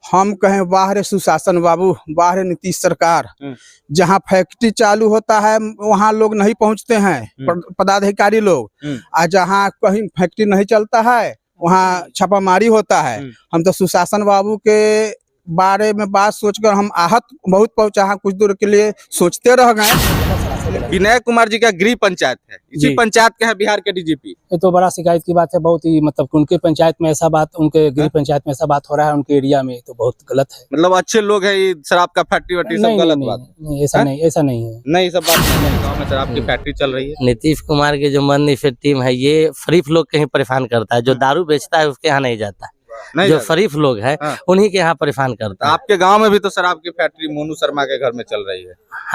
हम कहें बाहर सुशासन बाबू, बाहर नीतीश सरकार। जहाँ फैक्ट्री चालू होता है वहाँ लोग नहीं पहुँचते हैं, पदाधिकारी लोग। और जहाँ कहीं फैक्ट्री नहीं चलता है वहाँ छापामारी होता है। हम तो सुशासन बाबू के बारे में बात सोचकर हम आहत बहुत पहुंचा, कुछ दूर के लिए सोचते रह गए। विनय कुमार जी का गृह पंचायत है, इसी पंचायत के हैं बिहार के डीजीपी। ये तो बड़ा शिकायत की बात है, बहुत ही मतलब उनके पंचायत में ऐसा बात, उनके गृह पंचायत में ऐसा बात हो रहा है उनके एरिया में, तो बहुत गलत है। मतलब अच्छे लोग हैं, ये शराब का फैक्ट्री वैक्ट्री सब गलत बात नहीं, ऐसा नहीं, ऐसा नहीं है। नहीं, सब बात नहीं, गाँव में शराब की फैक्ट्री चल रही है। नीतीश कुमार के जो मन निषेध टीम है ये फरीफ लोग कहीं परेशान करता है, जो दारू बेचता है उसके यहाँ नहीं जाता, जो फरीफ लोग है उन्हीं के यहाँ परेशान करता है। आपके गांव में भी तो शराब की फैक्ट्री मोनू शर्मा के घर में चल रही है।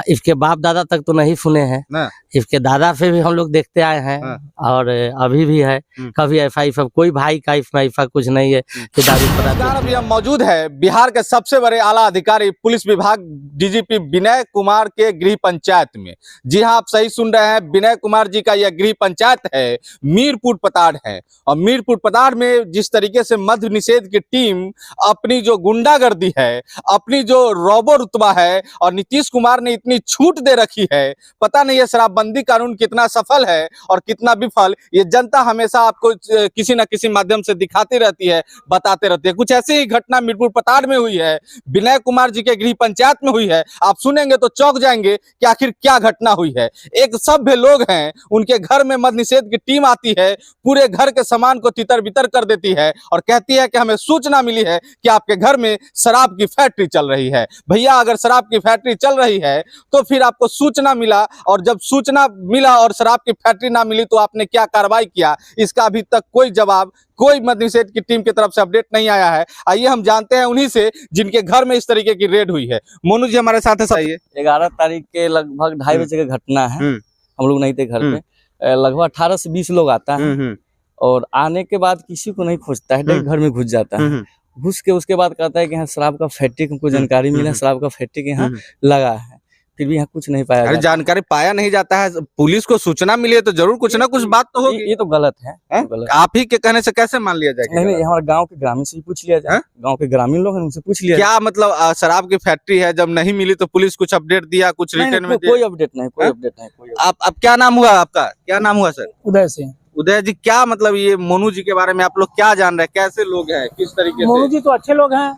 इसके बाप दादा तक तो नहीं सुने हैं, इसके दादा से भी हम लोग देखते आए हैं और अभी भी है। कभी ऐसा कोई भाई का ऐसा कुछ नहीं है कि दारू। अभी हम मौजूद है बिहार के सबसे बड़े आला अधिकारी पुलिस विभाग डीजीपी विनय कुमार के गृह पंचायत में। जी हाँ, आप सही सुन रहे हैं, विनय कुमार जी का यह गृह पंचायत है, मीरपुर पताड़ है। और मीरपुर पताड़ में जिस तरीके से मद्य निषेध की टीम अपनी जो गुंडागर्दी है, अपनी जो रौबो रुतबा है, और नीतीश कुमार ने इतनी छूट दे रखी है, पता नहीं है शराबबंदी कानून कितना सफल है और कितना विफल। ये जनता हमेशा आपको किसी न किसी माध्यम से दिखाती रहती है, बताते रहती है। कुछ ऐसी ही घटना मीरपुर पताड़ में हुई है, विनय कुमार जी के गृह पंचायत में हुई है। आप सुनेंगे तो चौंक जाएंगे कि आखिर क्या घटना हुई है। एक सभ्य लोग हैं, उनके घर में मद्य निषेध की टीम आती है, पूरे घर के सामान को तितर बितर कर देती है और कहती है कि हमें सूचना मिली है कि आपके घर में शराब की फैक्ट्री चल रही है। भैया, अगर शराब की फैक्ट्री चल रही है तो फिर आपको सूचना मिला, और जब सूचना मिला और शराब की फैक्ट्री ना मिली तो आपने क्या कार्रवाई किया, इसका अभी तक कोई जवाब कोई मद्य निषेध की टीम की तरफ से अपडेट नहीं आया है। आइए हम जानते हैं उन्हीं से जिनके घर में इस तरीके की रेड हुई है। मोनू जी हमारे साथ है। सही है, 11 तारीख के लगभग 2:30 बजे का घटना है। हम लोग नहीं थे घर पे, लगभग 18 से 20 लोग आता है और आने के बाद किसी को नहीं खोजता है, डायरेक्ट घर में घुस जाता है। घुस के उसके बाद कहता है कि यहाँ शराब का फैक्ट्री को जानकारी मिला, शराब का फैक्ट्री के यहाँ लगा है, फिर भी यहाँ कुछ नहीं पाया। अरे जानकारी पाया नहीं जाता है, पुलिस को सूचना मिली है तो जरूर कुछ ना कुछ बात तो होगी। ये तो गलत है, गलत। आप ही के कहने से कैसे मान लिया जाएगा? नहीं, हमारे गांव के ग्रामीण से पूछ लिया जाए, गांव के ग्रामीण लोग हैं उनसे पूछ लिया। क्या मतलब शराब की फैक्ट्री है, जब नहीं मिली तो पुलिस कुछ अपडेट दिया, कुछ रिटर्न में? कोई अपडेट नहीं, कोई अपडेट नहीं। आप क्या नाम हुआ आपका? क्या नाम हुआ सर? उदय सिंह। उदय जी, क्या मतलब ये मोनू जी के बारे में आप लोग क्या जान रहे हैं, कैसे लोग हैं, किस तरीके से? मोनू जी तो अच्छे लोग हैं,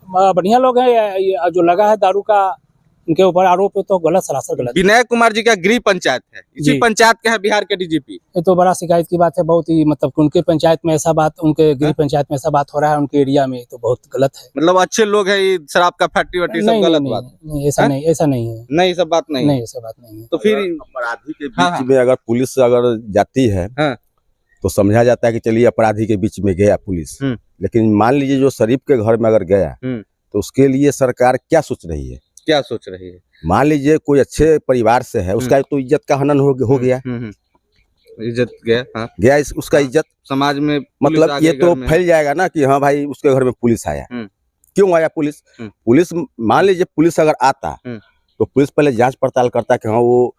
बढ़िया लोग हैं। जो लगा है दारू का उनके ऊपर आरोप है तो गलत, सरासर गलत। विनय कुमार जी का गृह पंचायत है, इसी पंचायत के हैं बिहार के डीजीपी। ये तो बड़ा शिकायत की बात है, बहुत ही मतलब उनके पंचायत में ऐसा बात, उनके गृह पंचायत में ऐसा बात हो रहा है उनके एरिया में, तो बहुत गलत है। मतलब अच्छे लोग हैं, ये शराब का फैक्ट्री वैक्ट्री सब गलत बात? नहीं, ऐसा नहीं, ऐसा नहीं है। नहीं, सब बात नहीं, ऐसा बात नहीं है। तो फिर अपराधी के बीच में अगर पुलिस अगर जाती है तो समझा जाता है कि चलिए अपराधी के बीच में गया पुलिस, लेकिन मान लीजिए जो शरीफ के घर में अगर गया तो उसके लिए सरकार क्या सोच रही है? क्या सोच रही है? मान लीजिए कोई अच्छे परिवार से है, उसका तो इज्जत का हनन हो गया, इज्जत गया उसका इज्जत समाज में, मतलब ये तो फैल जाएगा ना कि हाँ भाई उसके घर में पुलिस आया। क्यों आया पुलिस? पुलिस, मान लीजिए पुलिस अगर आता तो पुलिस पहले जांच पड़ताल करता कि हाँ वो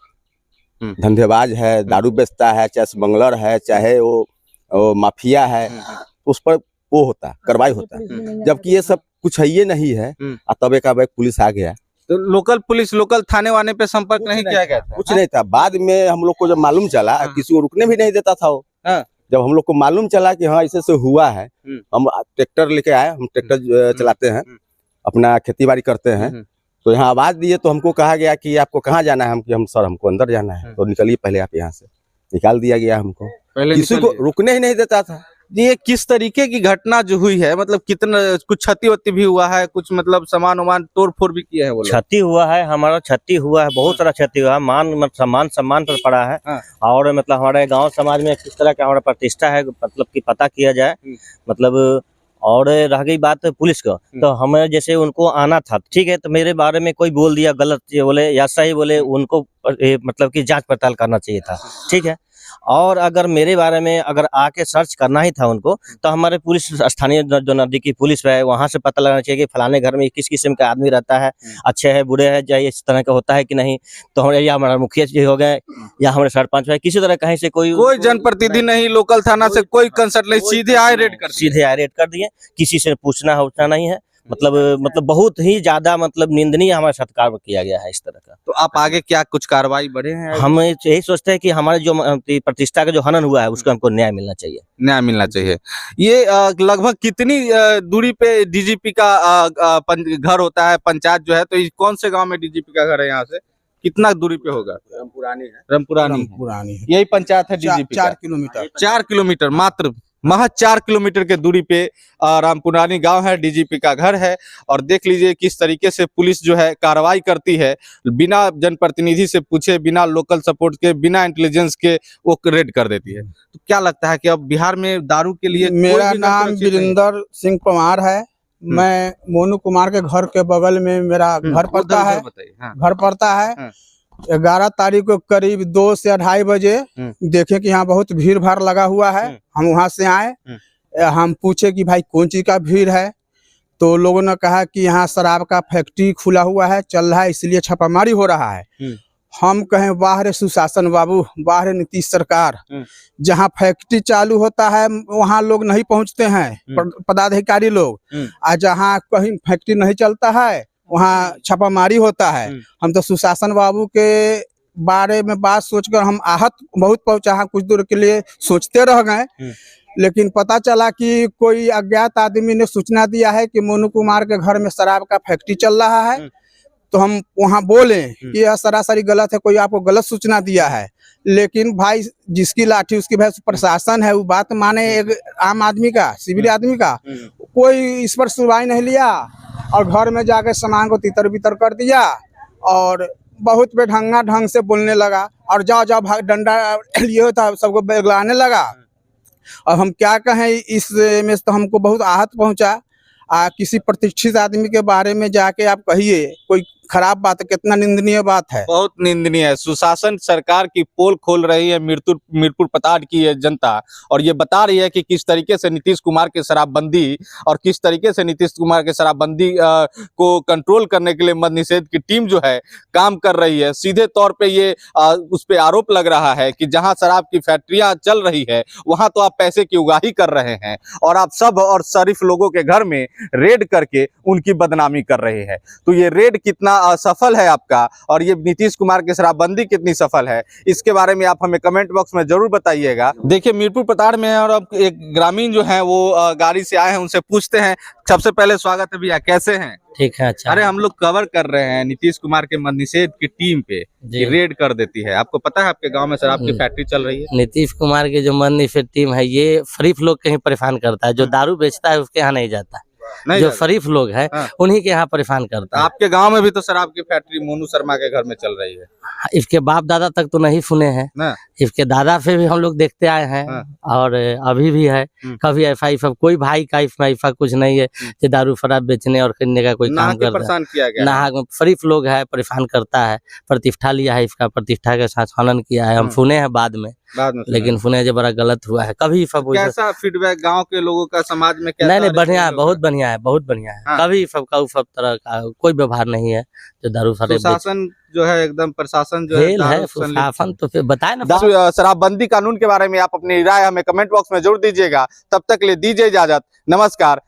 धंधेबाज है, दारू बेचता है, चाहे स्मगलर है, चाहे वो माफिया है, तो उस पर वो होता, कार्रवाई होता। जबकि ये सब कुछ है ये नहीं है, तब एक पुलिस आ गया तो लोकल पुलिस, लोकल थाने वाने पे संपर्क नहीं किया गया था? कुछ नहीं था। बाद में हम लोग को जब मालूम चला, किसी को रुकने भी नहीं देता था वो। जब हम लोग को मालूम चला कि हाँ ऐसे से हुआ है, हम ट्रैक्टर लेके आए, हम ट्रैक्टर चलाते हैं, अपना खेती बाड़ी करते हैं, तो यहाँ आवाज दिए तो हमको कहा गया कि आपको कहाँ जाना है? हम सर हमको अंदर जाना है। तो निकलिए पहले आप यहाँ से, निकाल दिया गया हमको, किसी को रुकने ही नहीं देता था। ये किस तरीके की घटना जो हुई है, मतलब कितना कुछ क्षति वत्ति भी हुआ है, कुछ मतलब सामान वामान तोड़ फोड़ भी किया है? वो क्षति हुआ है, हमारा क्षति हुआ है, बहुत सारा क्षति हुआ है, सम्मान पर पड़ा है। और मतलब हमारे गांव समाज में किस तरह का हमारा प्रतिष्ठा है, मतलब कि पता किया जाए, मतलब। और रह गई बात पुलिस का, तो हमें जैसे उनको आना था, ठीक है, तो मेरे बारे में कोई बोल दिया गलत बोले या सही बोले, उनको मतलब कि जांच पड़ताल करना चाहिए था, ठीक है। और अगर मेरे बारे में अगर आके सर्च करना ही था उनको, तो हमारे पुलिस स्थानीय जो नजदीकी पुलिस है वहां से पता लगाना चाहिए कि फलाने घर में किस किस्म का आदमी रहता है, अच्छे है बुरे है, या इस तरह का होता है कि नहीं। तो हमारे या हमारा मुखिया जी हो गए या हमारे सरपंच है, किसी तरह कहीं से कोई जनप्रतिनिधि नहीं, लोकल थाना से कोई कंसल्ट नहीं, सीधे आए रेड कर सीधे आए रेड कर दिए, किसी से पूछना होता नहीं है। मतलब बहुत ही ज्यादा मतलब निंदनीय हमारे साथ कार्य किया गया है इस तरह का। तो आप आगे क्या कुछ कार्रवाई बढ़े हैं? हम यही सोचते हैं कि हमारे जो प्रतिष्ठा का जो हनन हुआ है उसको हमको न्याय मिलना चाहिए। न्याय मिलना चाहिए। ये लगभग कितनी दूरी पे डीजीपी का घर होता है, पंचायत जो है, तो कौन से गांव में डीजीपी का घर है? यहाँ से कितना दूरी पे होगा? रामपुरानी पुरानी है। यही पंचायत है डीजीपी 4 किलोमीटर 4 किलोमीटर मात्र महज 4 किलोमीटर के दूरी पे रामपुरानी गांव है, डीजीपी का घर है। और देख लीजिए किस तरीके से पुलिस जो है कार्रवाई करती है, बिना जनप्रतिनिधि से पूछे, बिना लोकल सपोर्ट के, बिना इंटेलिजेंस के वो रेड कर देती है। तो क्या लगता है कि अब बिहार में दारू के लिए मेरा नाम वीरेंद्र सिंह पवार है। मैं मोनू कुमार के घर के बगल में मेरा घर पड़ता है। घर पड़ता है। 11 तारीख को करीब 2 से 2:30 बजे देखे कि यहाँ बहुत भीड़ भाड़ लगा हुआ है। हम वहां से आए, हम पूछे कि भाई कौन चीज का भीड़ है, तो लोगों ने कहा कि यहाँ शराब का फैक्ट्री खुला हुआ है, चल रहा है, इसलिए छापामारी हो रहा है। हम कहें बाहर सुशासन बाबू, बाहर नीतीश सरकार। जहाँ फैक्ट्री चालू होता है वहाँ लोग नहीं पहुँचते हैं, पदाधिकारी लोग। और जहाँ कहीं फैक्ट्री नहीं चलता है वहाँ छापामारी होता है। हम तो सुशासन बाबू के बारे में बात सोचकर हम आहत बहुत पहुंचा, कुछ दूर के लिए सोचते रह गए। लेकिन पता चला कि कोई अज्ञात आदमी ने सूचना दिया है कि मोनू कुमार के घर में शराब का फैक्ट्री चल रहा है। तो हम वहाँ बोले कि यह सरासरी गलत है, कोई आपको गलत सूचना दिया है। लेकिन भाई जिसकी लाठी उसकी भाई प्रशासन है, वो बात माने एक आम आदमी का, सिविल आदमी का, कोई इस पर सुनवाई नहीं लिया और घर में जाकर सामान को तितर बितर कर दिया और बहुत बेढंगा ढंग से बोलने लगा और जाओ जाओ भाग डंडा लिए होता सबको बेगलाने लगा। और हम क्या कहें, इस में तो हमको बहुत आहत पहुंचा। किसी प्रतिष्ठित आदमी के बारे में जाके आप कहिए कोई खराब बात है, कितना निंदनीय बात है। बहुत निंदनीय है। सुशासन सरकार की पोल खोल रही है मीरपुर पताड़ की ये जनता, और ये बता रही है कि किस तरीके से नीतीश कुमार की शराबबंदी और किस तरीके से नीतीश कुमार के शराबबंदी को कंट्रोल करने के लिए मद्य निषेध की टीम जो है काम कर रही है। सीधे तौर पे ये उस पे आरोप लग रहा है कि जहां शराब की फैक्ट्रियां चल रही है वहां तो आप पैसे की उगाही कर रहे हैं और आप सब और शरीफ लोगों के घर में रेड करके उनकी बदनामी कर रहे हैं। तो ये रेड कितना सफल है आपका, और ये नीतीश कुमार की शराबबंदी कितनी सफल है, इसके बारे में आप हमें कमेंट बॉक्स में जरूर बताइएगा। देखिए मीरपुर पताड़ में है और अब एक ग्रामीण जो है वो गाड़ी से आए हैं, उनसे पूछते हैं। सबसे पहले स्वागत है भैया, कैसे हैं? ठीक है। अच्छा, अरे हम लोग कवर कर रहे हैं नीतीश कुमार के मद्य निषेध की टीम पे कि रेड कर देती है। आपको पता है आपके गांव में शराब की फैक्ट्री चल रही है? नीतीश कुमार के जो मद्य निषेध टीम है ये शरीफ लोग कहीं परेशान करता है, जो दारू बेचता है उसके यहाँ नहीं जाता, जो शरीफ लोग हैं उन्हीं के यहाँ परेशान करता है। आपके गांव में भी तो शराब की फैक्ट्री मोनू शर्मा के घर में चल रही है। इसके बाप दादा तक तो नहीं सुने हैं, इसके दादा से भी हम लोग देखते आए हैं और अभी भी है। कभी ऐसा कोई भाई का ऐसा कुछ नहीं है कि दारू शराब बेचने और खरीदने का कोई काम करता है। ना शरीफ लोग है, परेशान करता है। प्रतिष्ठा लिया है, इसका प्रतिष्ठा के साथ हनन किया है। हम सुने हैं बाद में लेकिन सुने जो बड़ा गलत हुआ है। कभी सब कैसा फीडबैक गांव के लोगों का, समाज में कैसा? नहीं बढ़िया है, बहुत बढ़िया है, बहुत बढ़िया है। कभी सब तरह का कोई व्यवहार नहीं है जो दारू शराब। शासन जो है एकदम प्रशासन जो है शासन तो फिर बताए ना। शराबबंदी कानून के बारे में आप अपनी राय हमें कमेंट बॉक्स में जरूर दीजिएगा। तब तक ले दीजिए इजाजत, नमस्कार।